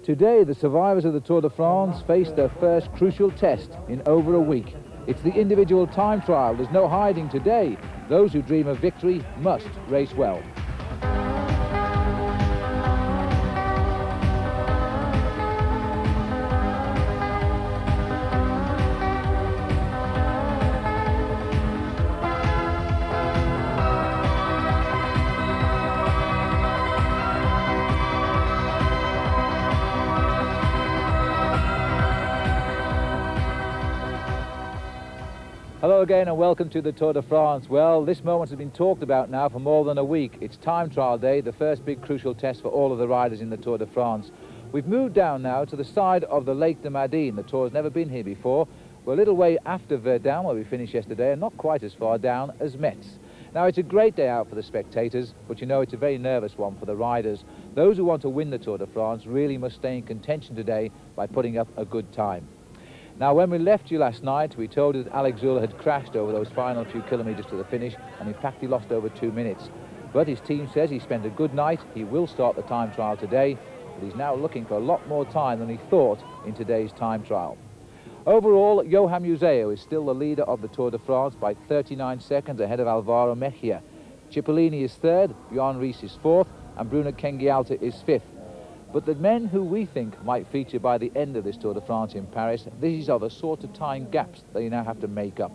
Today, the survivors of the Tour de France face their first crucial test in over a week. It's the individual time trial. There's no hiding today. Those who dream of victory must race well. Hello again and welcome to the Tour de France. Well, this moment has been talked about now for more than a week. It's time trial day, the first big crucial test for all of the riders in the Tour de France. We've moved down now to the side of the Lac De Madine. The Tour has never been here before. We're a little way after Verdun, where we finished yesterday, and not quite as far down as Metz. Now, it's a great day out for the spectators, but you know it's a very nervous one for the riders. Those who want to win the Tour de France really must stay in contention today by putting up a good time. Now, when we left you last night, we told you that Alex Zülle had crashed over those final few kilometres to the finish, and in fact he lost over 2 minutes. But his team says he spent a good night. He will start the time trial today, but he's now looking for a lot more time than he thought in today's time trial. Overall, Johan Museeuw is still the leader of the Tour de France by 39 seconds ahead of Alvaro Mejia. Cipollini is third, Bjorn Ries is fourth, and Bruno Kengialta is fifth. But the men who we think might feature by the end of this Tour de France in Paris, these are the sort of time gaps that you now have to make up.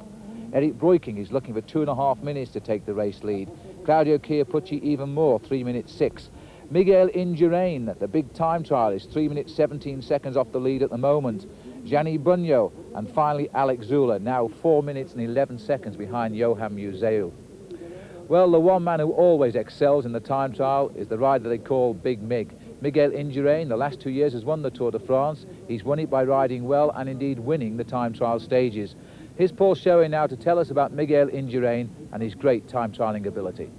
Eric Breukink is looking for 2.5 minutes to take the race lead. Claudio Chiappucci even more, 3 minutes 6. Miguel Indurain, the big time trial, is 3 minutes 17 seconds off the lead at the moment. Gianni Bugno, and finally Alex Zülle, now 4 minutes and 11 seconds behind Johan Museeuw. Well, the one man who always excels in the time trial is the rider they call Big Mig. Miguel Indurain, the last 2 years, has won the Tour de France. He's won it by riding well and indeed winning the time trial stages. Here's Paul Schoen now to tell us about Miguel Indurain and his great time trialing ability.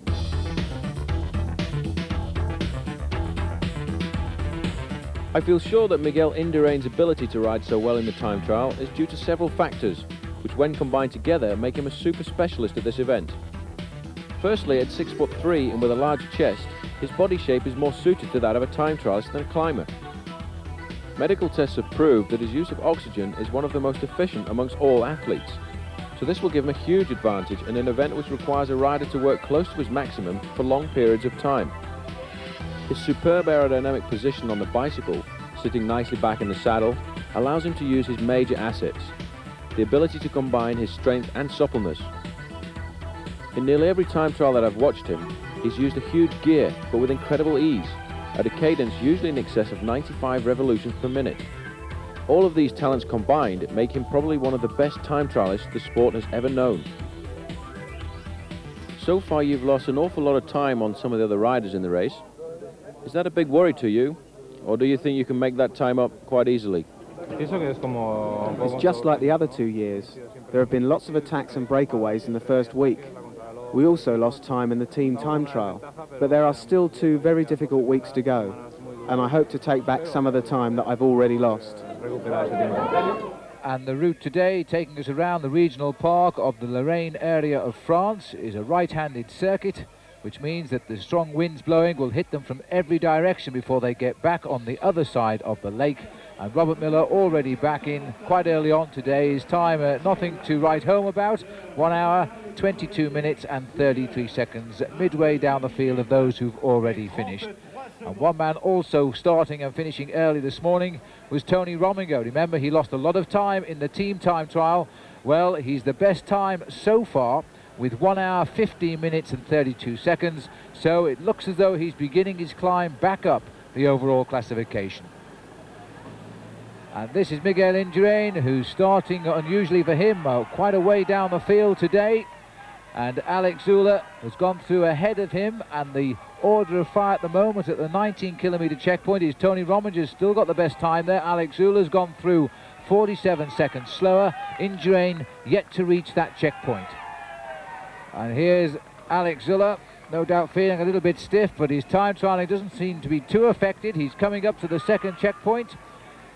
I feel sure that Miguel Indurain's ability to ride so well in the time trial is due to several factors, which when combined together make him a super specialist at this event. Firstly, at 6'3" and with a large chest, his body shape is more suited to that of a time trialist than a climber. Medical tests have proved that his use of oxygen is one of the most efficient amongst all athletes, so this will give him a huge advantage in an event which requires a rider to work close to his maximum for long periods of time. His superb aerodynamic position on the bicycle, sitting nicely back in the saddle, allows him to use his major assets, the ability to combine his strength and suppleness. In nearly every time trial that I've watched him, he's used a huge gear, but with incredible ease, at a cadence usually in excess of 95 revolutions per minute. All of these talents combined make him probably one of the best time trialists the sport has ever known. So far you've lost an awful lot of time on some of the other riders in the race. Is that a big worry to you, or do you think you can make that time up quite easily? It's just like the other 2 years. There have been lots of attacks and breakaways in the first week. We also lost time in the team time trial, but there are still 2 very difficult weeks to go, and I hope to take back some of the time that I've already lost. And the route today, taking us around the regional park of the Lorraine area of France, is a right-handed circuit, which means that the strong winds blowing will hit them from every direction before they get back on the other side of the lake. And Robert Miller already back in quite early on today. His time, nothing to write home about, 1 hour, 22 minutes and 33 seconds, midway down the field of those who've already finished. And one man also starting and finishing early this morning was Tony Rominger. Remember, he lost a lot of time in the team time trial. Well, he's the best time so far, with 1 hour, 15 minutes and 32 seconds. So it looks as though he's beginning his climb back up the overall classification. And this is Miguel Indurain, who's starting, unusually for him, quite a way down the field today. And Alex Zülle has gone through ahead of him, and the order of fire at the moment at the 19-kilometre checkpoint is Tony Rominger's still got the best time there. Alex Zülle has gone through 47 seconds slower. Indurain yet to reach that checkpoint. And here's Alex Zülle, no doubt feeling a little bit stiff, but his time trialing doesn't seem to be too affected. He's coming up to the second checkpoint.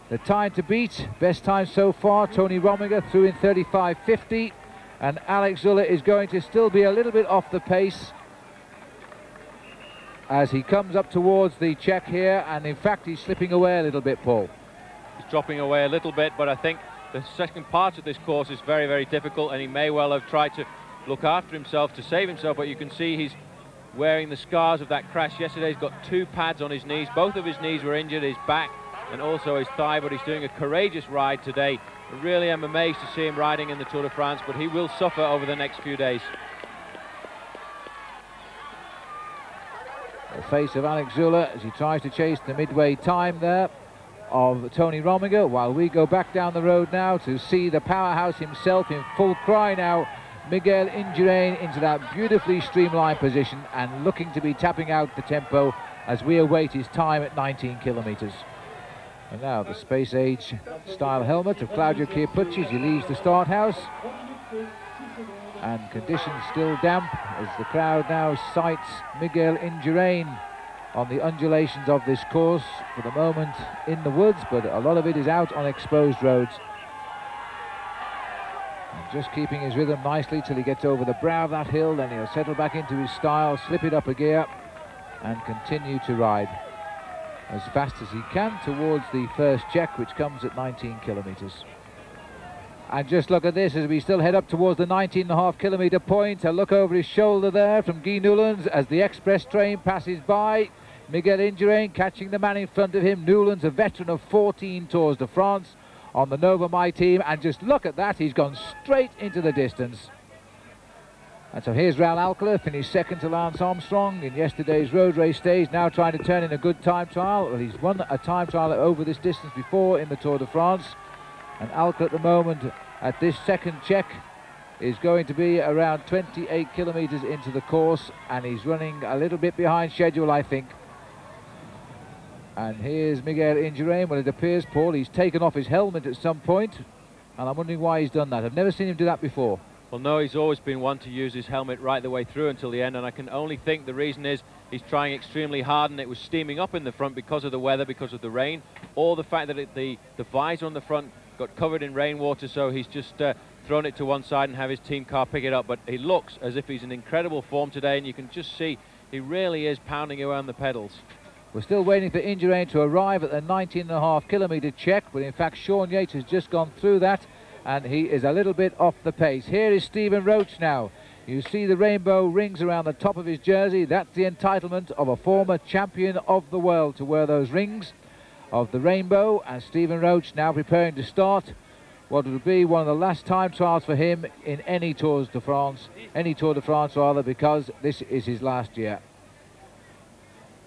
The time to beat, best time so far, Tony Rominger threw in 35.50, and Alex Zülle is going to still be a little bit off the pace. as he comes up towards the check here, and in fact he's slipping away a little bit, Paul. He's dropping away a little bit, but I think the second part of this course is very, very difficult, and he may well have tried to look after himself to save himself, but you can see he's wearing the scars of that crash yesterday. He's got 2 pads on his knees. Both of his knees were injured, his back and also his thigh, but he's doing a courageous ride today. I really am amazed to see him riding in the Tour de France, but he will suffer over the next few days. The face of Alex Zülle as he tries to chase the midway time there of Tony Rominger, while we go back down the road now to see the powerhouse himself in full cry now, Miguel Indurain, into that beautifully streamlined position and looking to be tapping out the tempo as we await his time at 19 kilometres. And now the space age style helmet of Claudio Chiappucci as he leaves the start house. And conditions still damp as the crowd now sights Miguel Indurain on the undulations of this course, for the moment in the woods, but a lot of it is out on exposed roads. And just keeping his rhythm nicely till he gets over the brow of that hill, then he'll settle back into his style, slip it up a gear and continue to ride as fast as he can towards the first check, which comes at 19 kilometres. And just look at this as we still head up towards the 19.5 kilometre point. A look over his shoulder there from Guy Newlands as the express train passes by. Miguel Indurain catching the man in front of him. Newlands, a veteran of 14 Tours de France on the Nova My team, and just look at that, he's gone straight into the distance. And so here's Raul Alcala, finished second to Lance Armstrong in yesterday's road race stage, now trying to turn in a good time trial. Well, he's won a time trial over this distance before in the Tour de France, and Alcala at the moment at this second check is going to be around 28 kilometres into the course, and he's running a little bit behind schedule, I think. And here's Miguel Indurain. Well, it appears, Paul, he's taken off his helmet at some point, and I'm wondering why he's done that. I've never seen him do that before. Well, no, he's always been one to use his helmet right the way through until the end, and I can only think the reason is he's trying extremely hard, and it was steaming up in the front because of the weather, because of the rain, or the fact that the visor on the front got covered in rainwater, so he's just thrown it to one side and have his team car pick it up. But he looks as if he's in incredible form today, and you can just see he really is pounding around the pedals. We're still waiting for Indurain to arrive at the 19.5 kilometre check, but in fact Sean Yates has just gone through that, and he is a little bit off the pace. Here is Stephen Roach now. You see the rainbow rings around the top of his jersey. That's the entitlement of a former champion of the world to wear those rings of the rainbow. And Stephen Roach now preparing to start what will be one of the last time trials for him in any Tour de France rather, because this is his last year.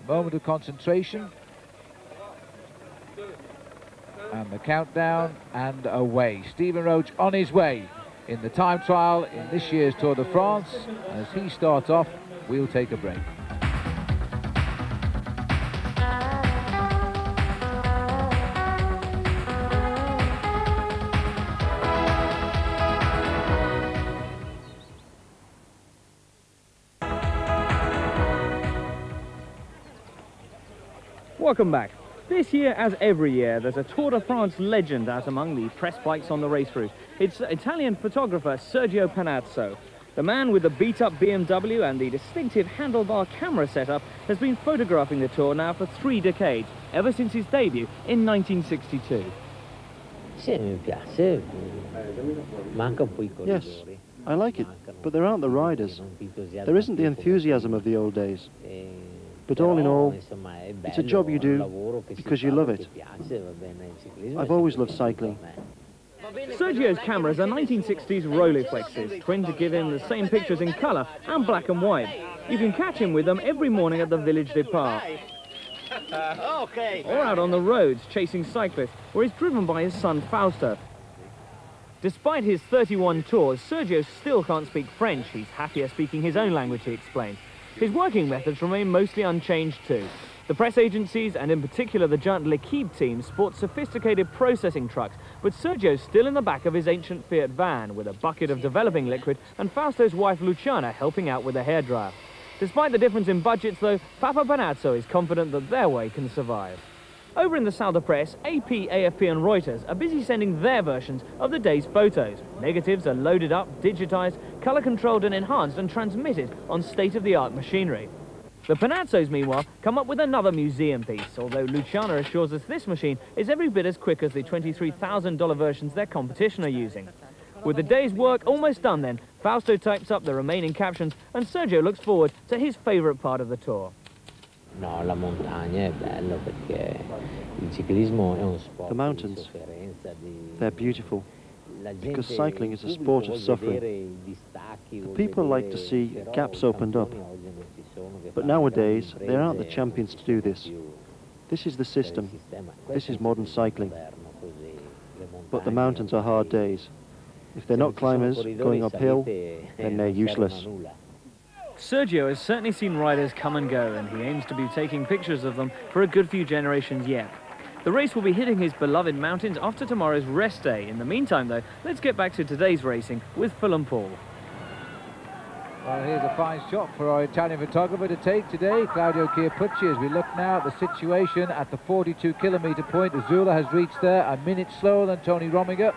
A moment of concentration, and the countdown, and away. Stephen Roach on his way in the time trial in this year's Tour de France. As he starts off, we'll take a break. Welcome back. This year, as every year, there's a Tour de France legend out among the press bikes on the race route. It's Italian photographer Sergio Panazzo. The man with the beat-up BMW and the distinctive handlebar camera setup has been photographing the Tour now for 3 decades, ever since his debut in 1962. Yes, I like it, but there aren't the riders. There isn't the enthusiasm of the old days. But all in all, it's a job you do because you love it. I've always loved cycling. Sergio's cameras are 1960s Rolleiflexes, twinned to give him the same pictures in colour and black and white. You can catch him with them every morning at the Village des Parcs. Or out on the roads chasing cyclists, where he's driven by his son Fausto. Despite his 31 tours, Sergio still can't speak French. He's happier speaking his own language, he explained. His working methods remain mostly unchanged too. The press agencies, and in particular the giant L'Equipe team, sport sophisticated processing trucks, but Sergio's still in the back of his ancient Fiat van with a bucket of developing liquid and Fausto's wife Luciana helping out with a hairdryer. Despite the difference in budgets though, Papa Panazzo is confident that their way can survive. Over in the Salle de Presse, AP, AFP and Reuters are busy sending their versions of the day's photos. Negatives are loaded up, digitised, colour controlled and enhanced and transmitted on state-of-the-art machinery. The Panazzos, meanwhile, come up with another museum piece, although Luciana assures us this machine is every bit as quick as the $23,000 versions their competition are using. With the day's work almost done then, Fausto types up the remaining captions and Sergio looks forward to his favourite part of the tour. The mountains, they're beautiful, because cycling is a sport of suffering. The people like to see gaps opened up, but nowadays there aren't the champions to do this. This is the system, this is modern cycling. But the mountains are hard days. If they're not climbers going uphill, then they're useless. Sergio has certainly seen riders come and go, and he aims to be taking pictures of them for a good few generations yet. The race will be hitting his beloved mountains after tomorrow's rest day. In the meantime, though, let's get back to today's racing with Phil and Paul. Well, here's a fine shot for our Italian photographer to take today, Claudio Chiappucci, as we look now at the situation at the 42-kilometre point. Azula has reached there a minute slower than Tony Rominger.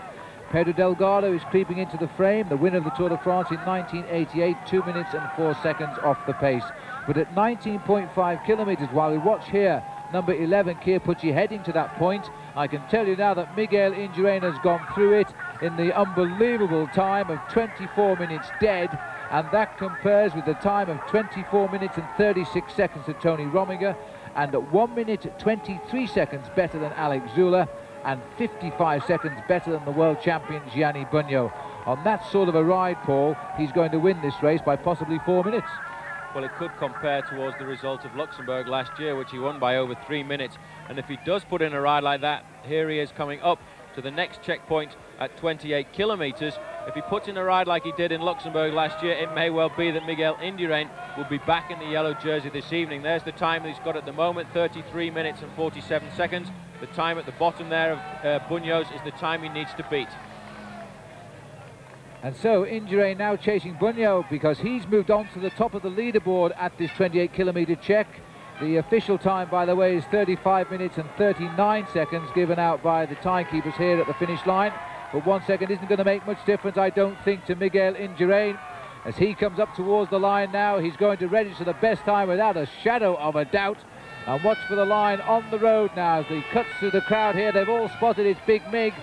Pedro Delgado is creeping into the frame, the winner of the Tour de France in 1988, 2 minutes and 4 seconds off the pace. But at 19.5 kilometres, while we watch here, number 11, Chiappucci, heading to that point, I can tell you now that Miguel Indurain has gone through it in the unbelievable time of 24 minutes dead, and that compares with the time of 24 minutes and 36 seconds to Tony Rominger, and at 1 minute 23 seconds better than Alex Zula, and 55 seconds better than the world champion Gianni Bugno. On that sort of a ride, Paul, he's going to win this race by possibly 4 minutes. Well, it could compare towards the result of Luxembourg last year, which he won by over 3 minutes. And if he does put in a ride like that, here he is coming up to the next checkpoint at 28 kilometres. If he puts in a ride like he did in Luxembourg last year, it may well be that Miguel Indurain will be back in the yellow jersey this evening. There's the time that he's got at the moment, 33 minutes and 47 seconds. The time at the bottom there of Bugno's is the time he needs to beat. And so Indurain now chasing Bugno, because he's moved on to the top of the leaderboard at this 28-kilometre check. The official time, by the way, is 35 minutes and 39 seconds given out by the timekeepers here at the finish line. But 1 second isn't going to make much difference, I don't think, to Miguel Indurain. As he comes up towards the line now, he's going to register the best time without a shadow of a doubt. And watch for the line on the road now as he cuts through the crowd here. They've all spotted it's Big Mig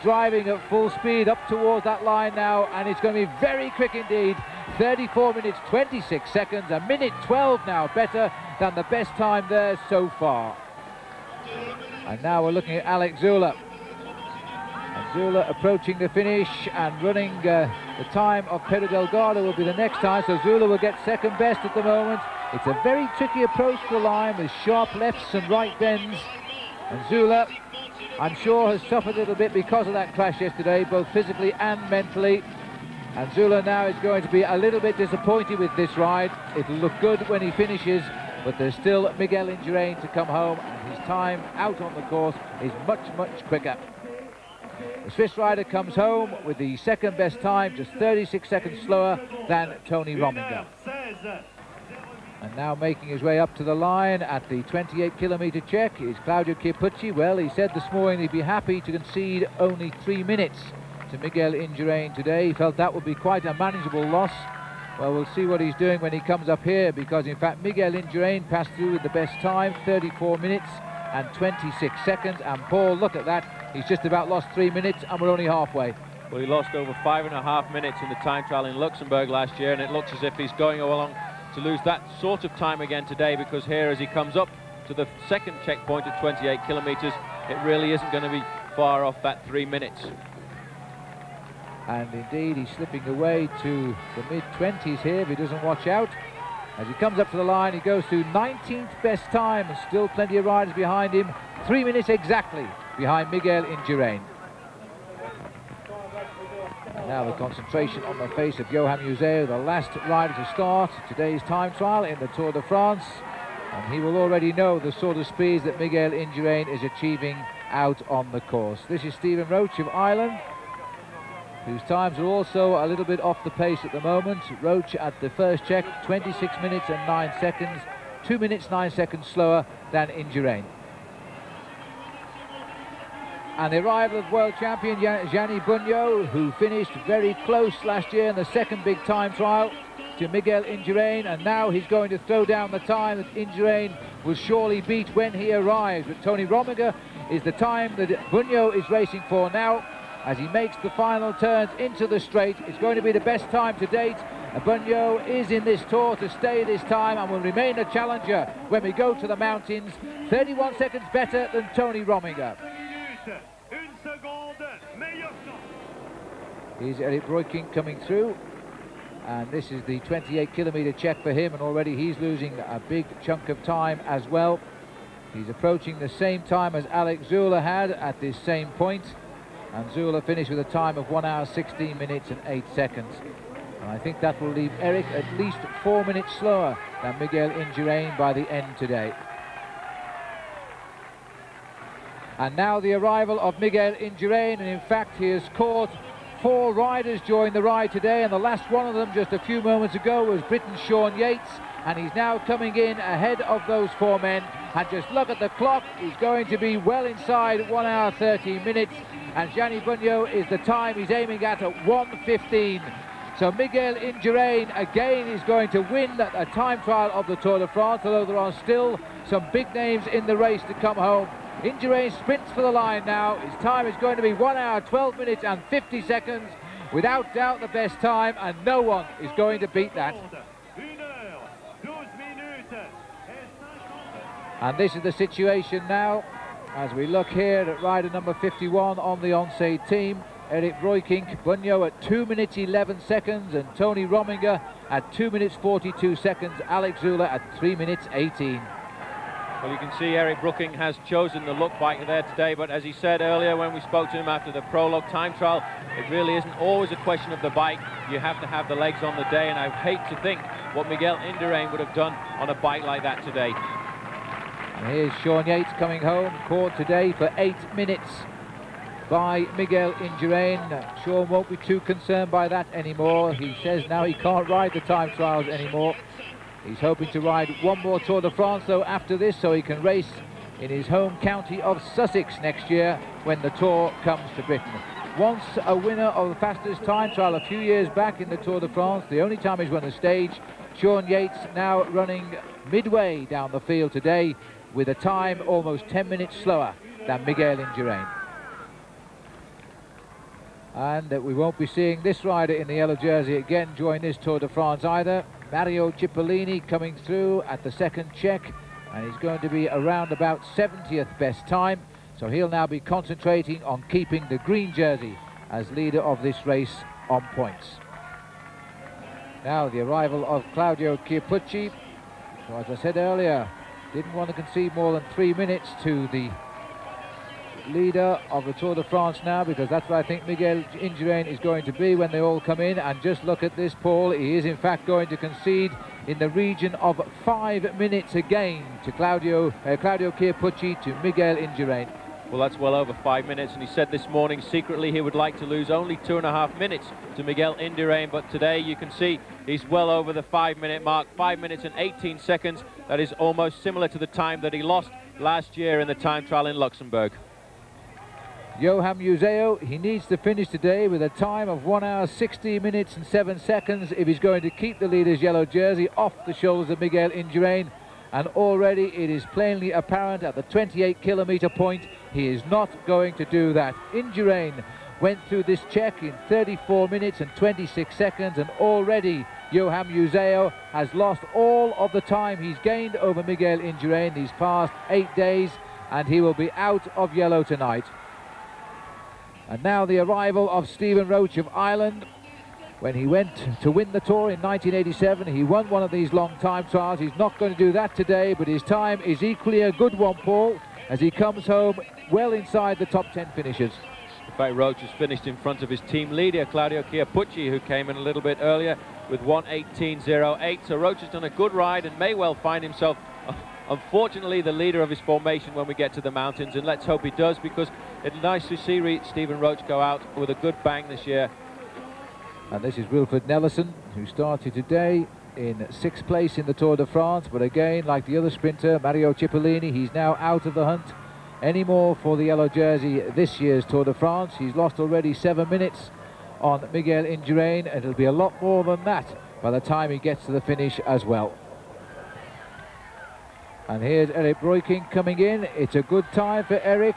driving at full speed up towards that line now, and it's going to be very quick indeed. 34 minutes 26 seconds, a minute 12 now better than the best time there so far. And now we're looking at Alex Zula. And Zula approaching the finish and running the time of Pedro Delgado will be the next time, so Zula will get second best at the moment. It's a very tricky approach to the line with sharp lefts and right bends, and Zula, I'm sure, has suffered a little bit because of that crash yesterday, both physically and mentally. And Zula now is going to be a little bit disappointed with this ride. It'll look good when he finishes, but there's still Miguel Indurain to come home, and his time out on the course is much, much quicker. The Swiss rider comes home with the second best time, just 36 seconds slower than Tony Rominger. And now making his way up to the line at the 28-kilometre check is Claudio Chiappucci. Well, he said this morning he'd be happy to concede only 3 minutes to Miguel Indurain today. He felt that would be quite a manageable loss. Well, we'll see what he's doing when he comes up here, because in fact Miguel Indurain passed through with the best time, 34 minutes and 26 seconds. And Paul, look at that, he's just about lost 3 minutes and we're only halfway. Well, he lost over 5.5 minutes in the time trial in Luxembourg last year, and it looks as if he's going along to lose that sort of time again today, because here as he comes up to the second checkpoint at 28 kilometres, it really isn't going to be far off that 3 minutes. And indeed he's slipping away to the mid-20s here if he doesn't watch out. As he comes up to the line, he goes to 19th best time, and still plenty of riders behind him, 3 minutes exactly behind Miguel Indurain. Now the concentration on the face of Johan Museo, the last rider to start today's time trial in the Tour de France. And he will already know the sort of speeds that Miguel Indurain is achieving out on the course. This is Stephen Roach of Ireland, whose times are also a little bit off the pace at the moment. Roach at the first check, 26 minutes and 9 seconds, 2 minutes 9 seconds slower than Indurain. And the arrival of world champion Gianni Bugno, who finished very close last year in the second big time trial. to Miguel Indurain, and now he's going to throw down the time that Indurain will surely beat when he arrives. But Tony Rominger is the time that Bunyo is racing for now as he makes the final turns into the straight. It's going to be the best time to date. Bunyo is in this tour to stay this time and will remain a challenger when we go to the mountains. 31 seconds better than Tony Rominger. Here's Eric Breukink coming through, and this is the 28-kilometre check for him, and already he's losing a big chunk of time as well. He's approaching the same time as Alex Zula had at this same point, and Zula finished with a time of 1 hour 16 minutes and 8 seconds. And I think that will leave Eric at least 4 minutes slower than Miguel Indurain by the end today. And now the arrival of Miguel Indurain, and in fact he has caught 4 riders during the ride today, and the last one of them just a few moments ago was Britain's Sean Yates, and he's now coming in ahead of those 4 men. And just look at the clock, he's going to be well inside 1 hour 13 minutes, and Gianni Bunyo is the time he's aiming at 1:15. So Miguel Indurain again is going to win a time trial of the Tour de France, although there are still some big names in the race to come home. Indurain sprints for the line now. His time is going to be 1 hour 12 minutes and 50 seconds. Without doubt the best time, and no one is going to beat that. And this is the situation now as we look here at rider number 51 on the Onse team. Eric Breukink, Bunyo at 2 minutes 11 seconds, and Tony Rominger at 2 minutes 42 seconds. Alex Zula at 3 minutes 18. Well, you can see Eric Breukink has chosen the look bike there today, but as he said earlier when we spoke to him after the prologue time trial, it really isn't always a question of the bike. You have to have the legs on the day, and I hate to think what Miguel Indurain would have done on a bike like that today. And here's Sean Yates coming home, caught today for 8 minutes by Miguel Indurain. Sean won't be too concerned by that anymore. He says now he can't ride the time trials anymore. He's hoping to ride one more Tour de France though after this, so he can race in his home county of Sussex next year when the Tour comes to Britain. Once a winner of the fastest time trial a few years back in the Tour de France, the only time he's won the stage. Sean Yates now running midway down the field today with a time almost 10 minutes slower than Miguel Indurain. And we won't be seeing this rider in the yellow jersey again during this Tour de France either. Mario Cipollini coming through at the second check, and he's going to be around about 70th best time, so he'll now be concentrating on keeping the green jersey as leader of this race on points. Now the arrival of Claudio Chiappucci, who, as I said earlier, didn't want to concede more than 3 minutes to the leader of the Tour de France now, because that's what I think Miguel Indurain is going to be when they all come in. And just look at this, Paul, he is in fact going to concede in the region of 5 minutes again to Claudio Chiappucci to Miguel Indurain. Well, that's well over 5 minutes, and he said this morning secretly he would like to lose only 2.5 minutes to Miguel Indurain, but today you can see he's well over the 5 minute mark, 5 minutes and 18 seconds. That is almost similar to the time that he lost last year in the time trial in Luxembourg. Johan Museo, he needs to finish today with a time of 1 hour 60 minutes and 7 seconds if he's going to keep the leader's yellow jersey off the shoulders of Miguel Indurain, and already it is plainly apparent at the 28-kilometre point he is not going to do that. Indurain went through this check in 34 minutes and 26 seconds, and already Johan Museo has lost all of the time he's gained over Miguel Indurain these past 8 days, and he will be out of yellow tonight. And now the arrival of Stephen Roach of Ireland. When he went to win the Tour in 1987, he won one of these long time trials. He's not going to do that today, but his time is equally a good one, Paul, as he comes home well inside the top 10 finishers. In fact, Roach has finished in front of his team leader, Claudio Chiappucci, who came in a little bit earlier with 1:18.08. So Roach has done a good ride and may well find himself, unfortunately, the leader of his formation when we get to the mountains, and let's hope he does, because it's nice to see Stephen Roach go out with a good bang this year. And this is Wilfred Nellison, who started today in 6th place in the Tour de France, but again, like the other sprinter, Mario Cipollini, he's now out of the hunt anymore for the yellow jersey this year's Tour de France. He's lost already 7 minutes on Miguel Indurain, and it'll be a lot more than that by the time he gets to the finish as well. And here's Eric Breukink coming in. It's a good time for Eric,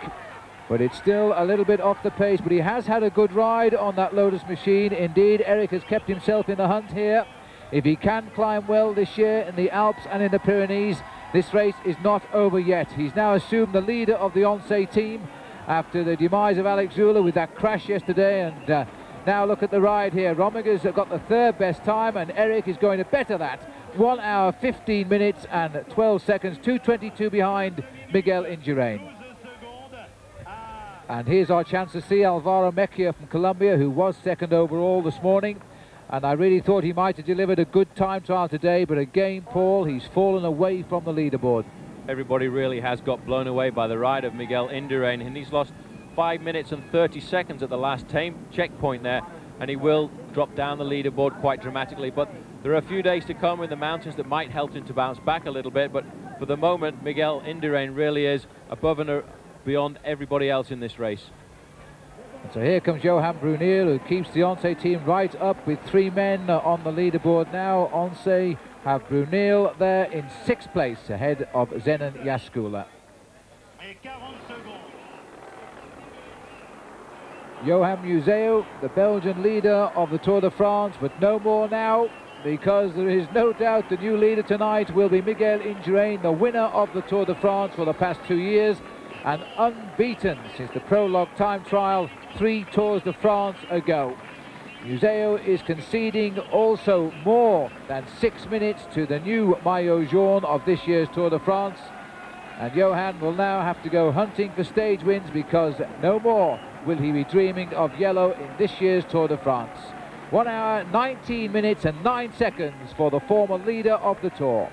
but it's still a little bit off the pace, but he has had a good ride on that Lotus machine. Indeed, Eric has kept himself in the hunt here. If he can climb well this year in the Alps and in the Pyrenees, this race is not over yet. He's now assumed the leader of the Once team after the demise of Alex Zula with that crash yesterday, and now look at the ride here. Romiger's got the third best time, and Eric is going to better that. 1 hour, 15 minutes and 12 seconds, 2:22 behind Miguel Indurain. And here's our chance to see Alvaro Mejia from Colombia, who was second overall this morning. And I really thought he might have delivered a good time trial today, but again, Paul, he's fallen away from the leaderboard. Everybody really has got blown away by the ride of Miguel Indurain, and he's lost 5 minutes and 30 seconds at the last checkpoint there, and he will drop down the leaderboard quite dramatically. But there are a few days to come in the mountains that might help him to bounce back a little bit, but for the moment, Miguel Indurain really is above and beyond everybody else in this race. So here comes Johan Brunel, who keeps the Once team right up with 3 men on the leaderboard now. Once have Brunel there in 6th place ahead of Zenon Jaskula. Johan Museo, the Belgian leader of the Tour de France, but no more now, because there is no doubt the new leader tonight will be Miguel Indurain, the winner of the Tour de France for the past 2 years, and unbeaten since the prologue time trial 3 Tours de France ago. Museo is conceding also more than 6 minutes to the new maillot jaune of this year's Tour de France, and Johan will now have to go hunting for stage wins, because no more will he be dreaming of yellow in this year's Tour de France. 1 hour, 19 minutes and 9 seconds for the former leader of the Tour.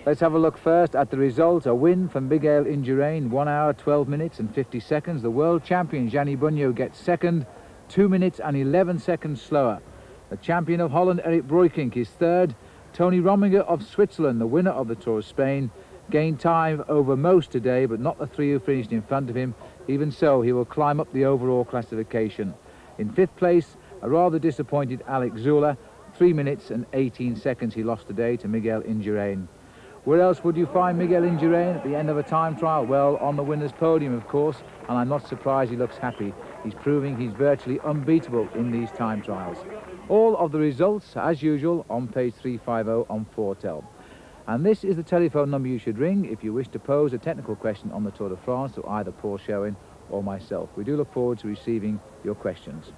Let's have a look first at the result. A win from Miguel Indurain, 1 hour, 12 minutes and 50 seconds. The world champion, Gianni Bugno, gets second, 2 minutes and 11 seconds slower. The champion of Holland, Eric Breukink, is third. Tony Rominger of Switzerland, the winner of the Tour of Spain, gained time over most today, but not the 3 who finished in front of him. Even so, he will climb up the overall classification. In 5th place, a rather disappointed Alex Zula, 3 minutes and 18 seconds he lost today to Miguel Indurain. Where else would you find Miguel Indurain at the end of a time trial? Well, on the winner's podium, of course, and I'm not surprised he looks happy. He's proving he's virtually unbeatable in these time trials. All of the results, as usual, on page 350 on Foretel. And this is the telephone number you should ring if you wish to pose a technical question on the Tour de France to either Paul Showin or myself. We do look forward to receiving your questions.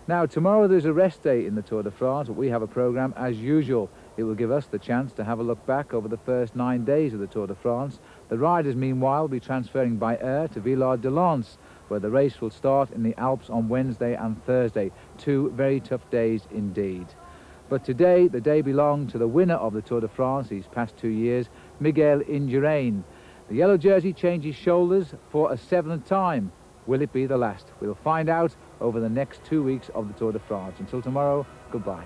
Now, tomorrow there's a rest day in the Tour de France, but we have a programme as usual. It will give us the chance to have a look back over the first 9 days of the Tour de France. The riders, meanwhile, will be transferring by air to Villard-de-Lans, where the race will start in the Alps on Wednesday and Thursday. 2 very tough days indeed. But today, the day belonged to the winner of the Tour de France these past 2 years, Miguel Indurain. The yellow jersey changes shoulders for a 7th time. Will it be the last? We'll find out over the next 2 weeks of the Tour de France. Until tomorrow, goodbye.